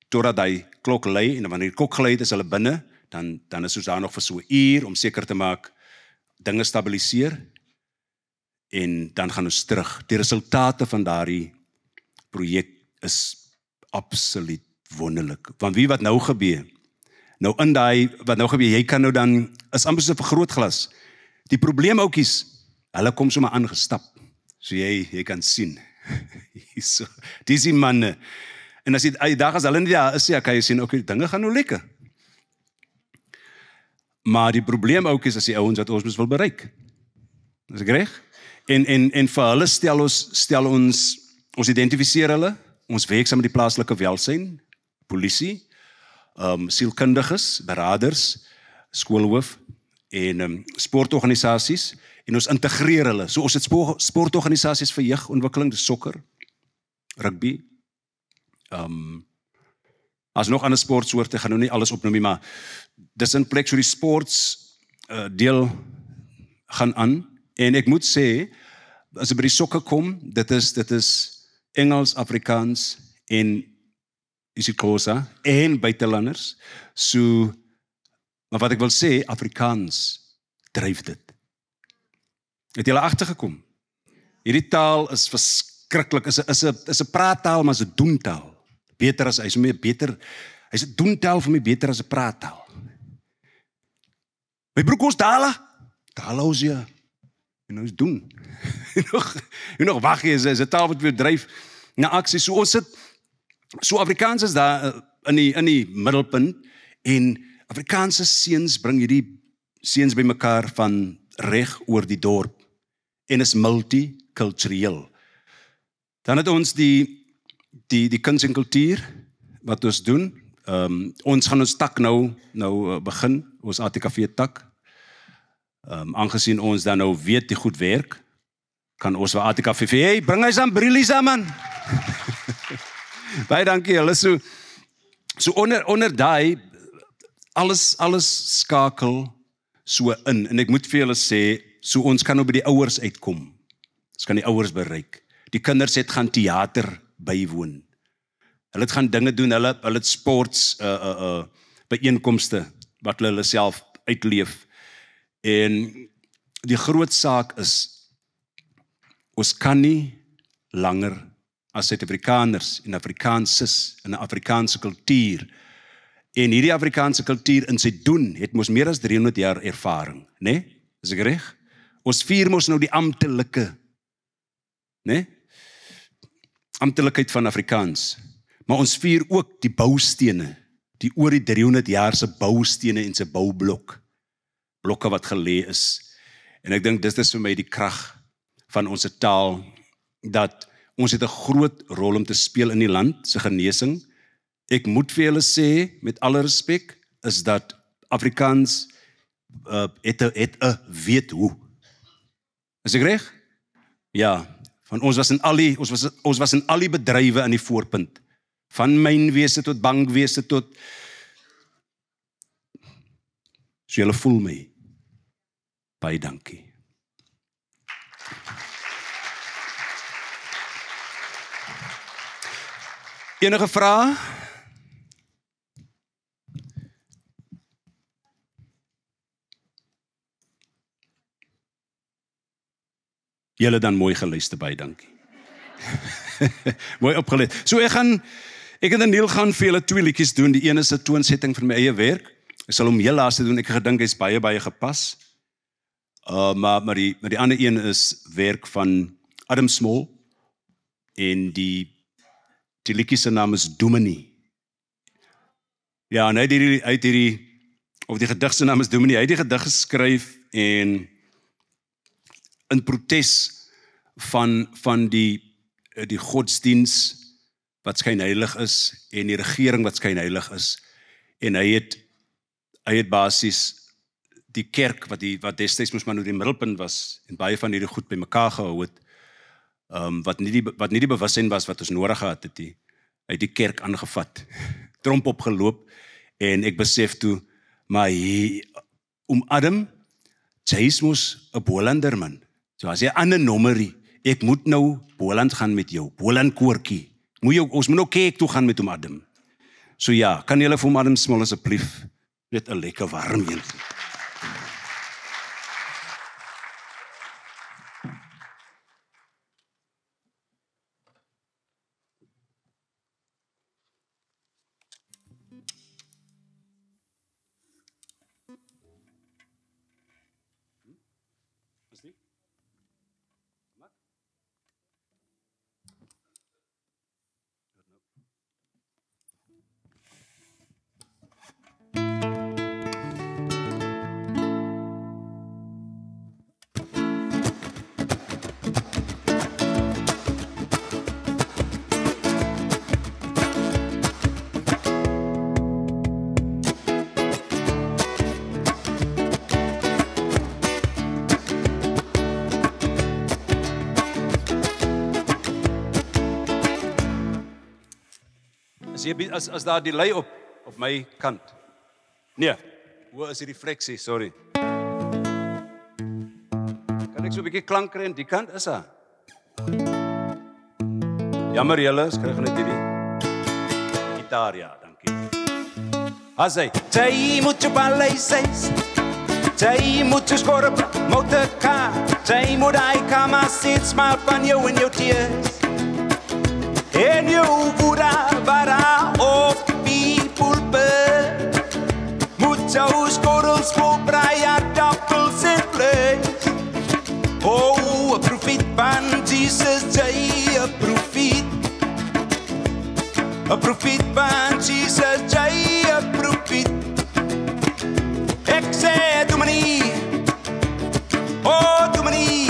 Totdat hy klok lui en wanneer die klok gelui het is hulle binne, dan is ons daar nog vir so 'n uur om seker te maak dinge stabiliseer en dan gaan ons terug. Die resultate van daardie projek is absoluut wonderlik. Want wie wat nou gebeur? Nou in daai, wat nou gebeur, jy kan nou dan, is amper so 'n vergrootglas. Die probleem oukies, hulle kom sommer aangestap. So jy kan sien. So, dis die manne. En as die dag as hulle nie daar is, ja, kan jy sien, okay, dinge gaan nou lekker. Maar die probleem oukies is die ouens wat ons wil bereik. Is ek reg? En vir hulle stel ons identifiseer hulle, ons werk saam met die plaaslike welsyn, polisie, sielkundiges, beraders, skoolhoof en sportorganisasies en ons integreer hulle. So ons het sportorganisasies vir jeugontwikkeling, dis sokker, rugby, as nog ander sportsoorte, gaan nou nie alles opnoem nie, maar dis in plek so die sports deel gaan aan. En ek moet sê, as ek by die sokker kom, dit is Engels, Afrikaans en isiXhosa en buitelanders. So, maar wat ek wil sê, Afrikaans dryf dit. Het julle agtergekom? Hierdie taal is verskriklik, is 'n praattaal, maar is 'n doentaal. Beter as hy's 'n doentaal vir my beter as 'n praattaal. My broek ons dala ons ja. En ons doen. Jy nog wag jy is 'n taal wat weer dryf na aksie. So ons sit so Afrikaans is daar in die middelpunt en Afrikaanse seuns bring hierdie seuns bymekaar van reg oor die dorp en is multikultureel. Dan het ons die kuns en kultuur wat ons doen. Ons gaan ons tak nou begin, ons ATKV tak. Aangesien ons dan nou weet die goed werk, kan ons vir ATKV, hey, bring hy aan brilies aan man. Baie dankie julle. So onder daai alles skakel so in en ek moet vir julle sê, so ons kan nou by die ouers uitkom. Ons kan die ouers bereik. Die kinders het gaan teater bywoon. Hulle het gaan dinge doen, hulle het sports byeenkomste wat hulle self uitleef. En die groot saak is ons kan nie langer as Suid-Afrikaners en Afrikaanses in 'n Afrikaanse kultuur en hierdie Afrikaanse kultuur in sy doen het mos meer as 300 jaar ervaring, né? Is ek reg? Ons vier mos nou die amptelike, né? Amptelikheid van Afrikaans. Maar ons vier ook die boustene, die oor die 300 jaar se boustene en se boublok. Blokke wat gelê is. En ek dink dit is vir my die krag van ons taal, dat ons het 'n groot rol om te speel in die land se genesing. Ek moet vir julle sê, met alle respek, is dat Afrikaans het 'n weet hoe. Is ek reg? Ja, van ons was in al die bedrywe in die voorpunt. Van mynwese tot bankwese tot so julle voel my. Baie dankie. Enige vrae? Julle dan mooi geluister, baie dankie. Mooi opgelet. So ek en Neil gaan vir julle 2 liedjies doen. Die een is 'n toonsetting van my eie werk. Ek sal hom heel laaste doen. Ek het gedink hy's baie gepas. Maar die ander een is werk van Adam Small en die liedjie se naam is Dominee. Ja, en hy het die gedig se naam is Dominee. Hy het die gedig geskryf en in protes van die godsdiens wat skynheilig is en die regering wat skynheilig is. En hy het basies die kerk wat destyds moes maar nou die middelpunt was en baie van hierdie goed bymekaar gehou het, wat nie die bewussyn was wat ons nodig gehad het nie. Hy het die kerk aangevat, tromp opgeloop en ek besef toe, maar Adam, jy is mos 'n Bolander man. So as jy 'n ander nommerie, ek moet nou Boland gaan met jou, Boland koortjie. Ons moet nou kerk toe gaan met hom Adam. So ja, kan julle vir hom Adam Small asseblief net 'n lekker warm een. Is nie? Mak? As daar delay op my kant. Nee, hoe is die refleksie, sorry. Kan ek so 'n bietjie klank kry aan die kant? Is daar? Jammer julle, skryf net hierdie gitaar, ja, dankie. Asai, jy moet jou balleis, jy moet jou skorp, motorcar, jy moet hy kom as sit smile van jou in jou tears. En jou woeda bara op die pulpe, moet jou skorrels voor braai aardappels en vlees. Oh, a profit van Jesus, jy a profit. A profit van Jesus, jy a profit. Ek sê, doe my nie, oh, doe my nie.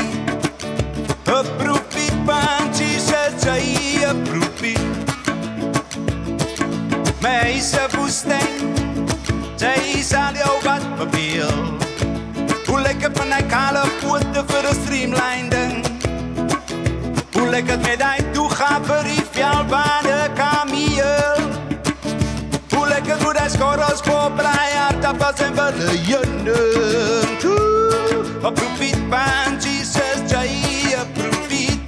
A profit van Jesus, jy a profit. My is a woestijn, jy sal jou wat beveel. Hoe lekker van die kale pote vir 'n streamline ding. Hoe lekker met die toegaan vir die velbane kameel. Hoe lekker moet die skorrels voor braai aardappels en beleiening. A profit van Jesus, jy a profit.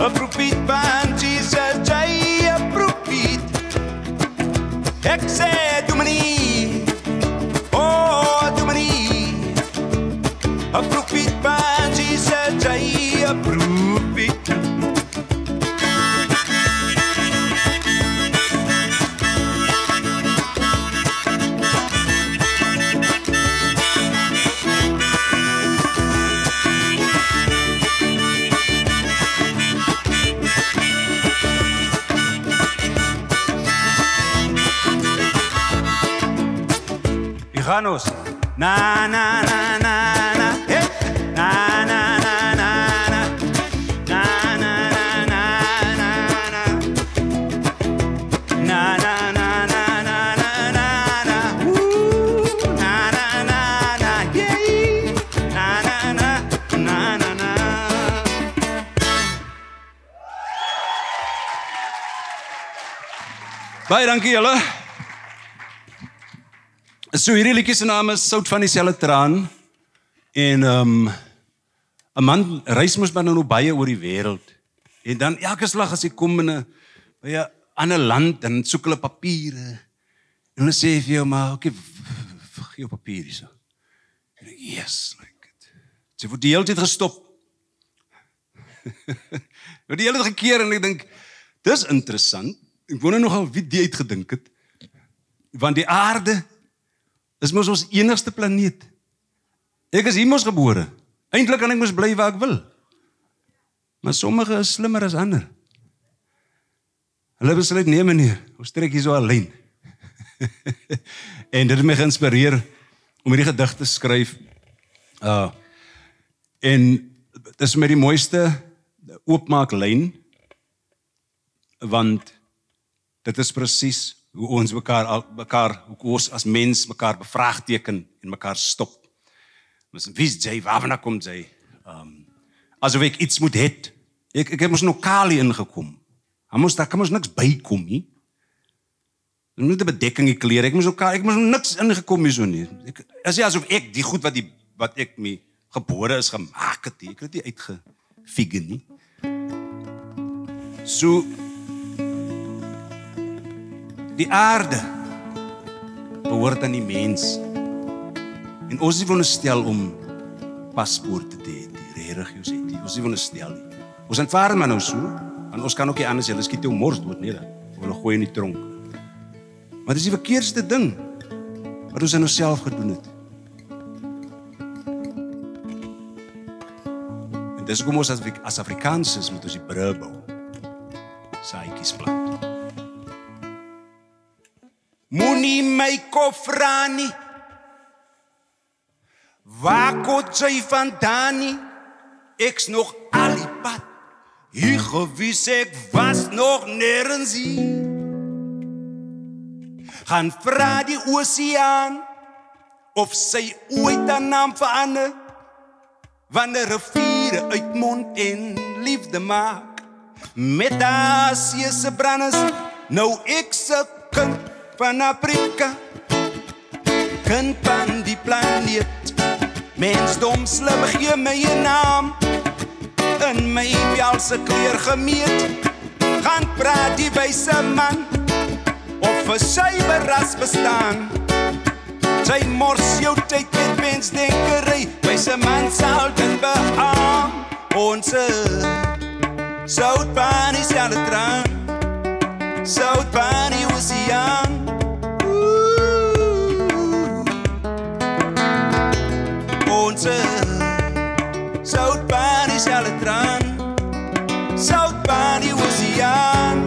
A profit van Jesus, jy a profit. Ek sê, doe my nie, oh, doe my nie. A profit van Jesus, jy a profit. Janos, na na na na na, hey, na na na na na, na na na na na na, na na na na na na na, na na na na, yeah, na na na na na na. Baie dankie julle. So hierdie liedjie se naam is Sout van dieselfde traan en 'n man reis mos maar nou baie oor die wêreld en dan elke slag as hy kom in 'n by 'n ander land dan soek hulle papiere en hulle sê vir jou maar okay gee jou papier hierso. En ek yes like it. Sy word die hele tyd gestop. Word die hele tyd gekeer en ek dink dis interessant. Ek wonder nogal wie dit uitgedink het. Want die aarde is mos ons enigste planeet. Ek is hier mos gebore. Eintlik kan ek mos bly waar ek wil. Maar sommige is slimmer as ander. Hulle besluit nee meneer, ons trek hier so 'n lyn. En dit het my geïnspireer om hierdie gedig te skryf. En dit is my die mooiste oopmaak lyn, want dit is presies hoe ons mekaar, hoe ons as mens mekaar bevraagteken en mekaar stop. Wie is jy, waarvan kom jy? Asof ek iets moet het. Ek het mos nog Kali ingekom. Daar kan mos niks bykom nie. Ek moet 'n bedekking die klere, ek moes nog niks ingekom hier so nie. As jy asof ek die goed wat ek mee gebore is gemaak het, ek het dit nie uitgefigure nie. So die aarde behoort aan die mens. En ons is veronderstel om paspoorte te hê, die regio's het. Ons is veronderstel nie. Ons aanvaar maar nou so, en ons kan ook nie anders, hulle skiet jou mors dood nie, hulle gooi in die tronk. Maar dis die verkeerdste ding wat ons aan onsself gedoen het. En dis hoekom ons as Afrikaners moet ons die brug bou. Saadjies plant. Moenie my kofra nie. Waar kot jy vandaan nie? Ek's nog al die pad. Hier gewis ek was nog nergens hier. Gaan vra die oseaan of sy ooit 'n naam verander. Wanneer riviere uitmond en liefde maak. Met Asië se branders, nou ek se kind van Afrika. Kind van die planeet. Mensdom slim gee my 'n naam. In my Belse kleur gemeet. Gaan praat die wyse man of vir sy beras bestaan. Sy mors jou tyd met wensdenkery. Wyse man sal dit beaam. Ons Soutpan is aan die traan. Soutpan die oseaan. Ons Soutpan is aan die traan. Soutpan die oseaan.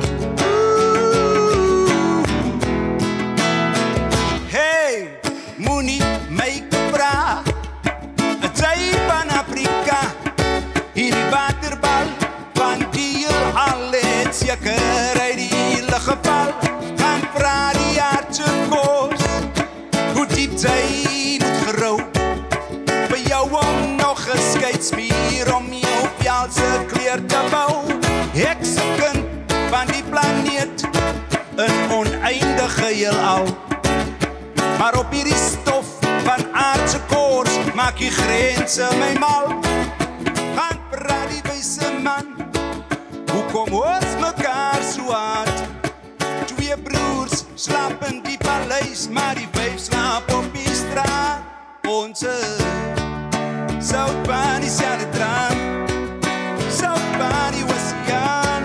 Hey, moenie my vra. Jy van Afrika. Hierdie waterbal van die al het seker uit die hele geval. Gaan vra die aardse koos. Hoe diep jy moet gerou. By jou om nog geskeidsmier om jou Belse kleur te bou. Ek se kind van die planeet. Een oneindige heelal. Maar op hierdie stof van aardse koors maak die grense my mal. Gaan praat die wyse man. Hoekom ons mekaar so hard? Twee broers slaap in die paleis, maar die vyf slaap op die straat. Ons Soutpan is aan die traan. Soutpan die oseaan.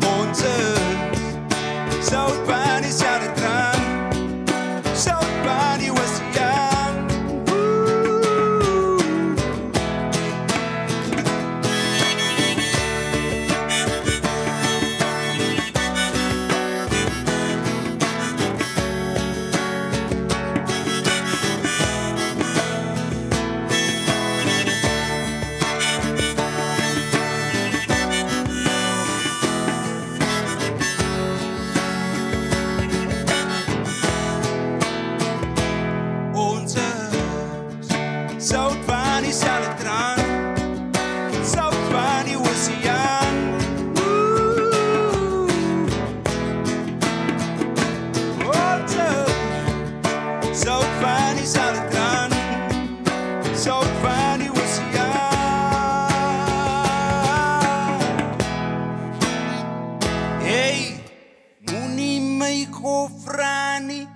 Ons Soutpan is aan die traan. Soutpan die oseaan. Soutpan is aan die traan. Soutpan die oseaan. Soutpan is aan die traan. Soutpan die oseaan. Hey, moenie my kofra nie.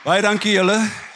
Baie dankie julle.